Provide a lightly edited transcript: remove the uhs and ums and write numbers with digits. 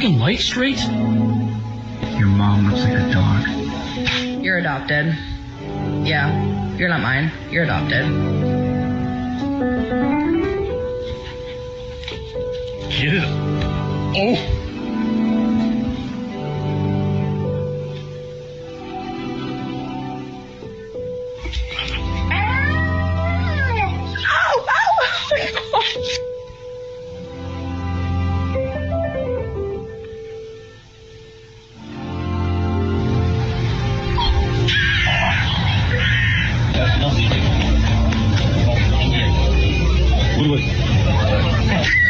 fucking light straight? Your mom looks like a dog. You're adopted. Yeah, you're not mine. You're adopted. Get it. Oh. Wait.